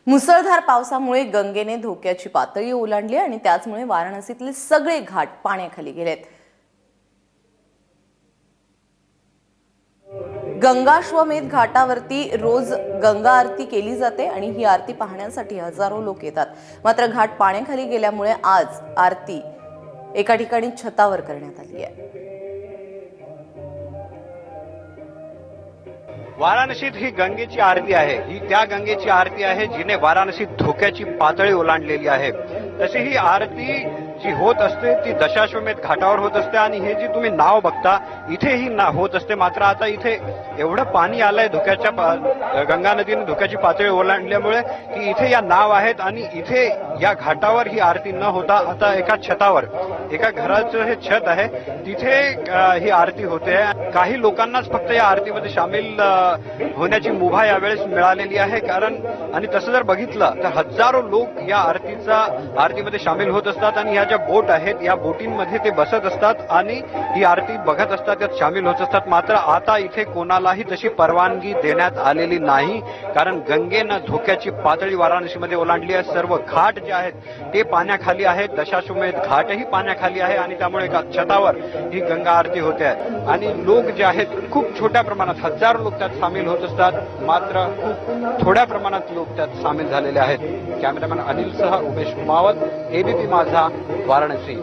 मुसळधार पावसामुळे गंगेने धोक्याची पातळी ओलांडली आणि त्याचमुळे वाराणसीतले सगळे घाट पाण्याखाली गेलेत। गंगाश्वमेध घाटावरती रोज गंगा आरती केली जाते आणि ही आरती पाहण्यासाठी हजारो लोक येतात। मात्र घाट पाण्याखाली गेल्यामुळे आज आरती एका ठिकाणी छतावर करण्यात आली आहे। वाराणसीत ही गंगेची आरती आहे, ही त्या गंगेची आरती आहे जिने वाराणसीत धोक्याची पातळी ओलांडलेली आहे। तशी ही आरती जी होत असते ती दशाश्वमेध घाटावर होत असते आणि हे जी तुम्ही नाव बघता इथे ही होत असते। मात्र आता इथे एवढं पाणी आलंय धोक्याच्या, गंगा नदीने धोक्याची पातळी ओलांडल्यामुळे की इथे या नाव आहेत आणि इथे या घाटावर ही आरती न होता आता एका छतावर, एका घराचं हे छत आहे तिथे ही आरती होते। काही लोकांनाच फक्त या आरतीमध्ये सामील होण्याची मुभा यावेळेस मिळालेली आहे, कारण आणि तसं जर बघितलं तर हजारो लोक या आरतीमध्ये सामील होत असतात आणि ह्या ज्या बोट आहेत या बोटींमध्ये ते बसत असतात आणि ही आरती बघत असतात, त्यात सामील होत असतात। मात्र आता इथे कोणालाही तशी परवानगी देण्यात आलेली नाही, कारण गंगेनं धोक्याची पातळी वाराणसीमध्ये ओलांडली आहे। सर्व घाट जे आहेत ते पाण्याखाली आहेत, दशाश्वमेध घाटही पाण्याखाली आहे आणि त्यामुळे एका छतावर ही गंगा आरती होते आहे आणि लोक जे आहेत खूप छोट्या प्रमाणात, हजारो लोक त्यात सामील होत असतात, मात्र खूप थोड्या प्रमाणात लोक त्यात सामील झालेले आहेत। कॅमेरामॅन अनिलसह उमेश मावत, एबीपी माझा, वाराणसी।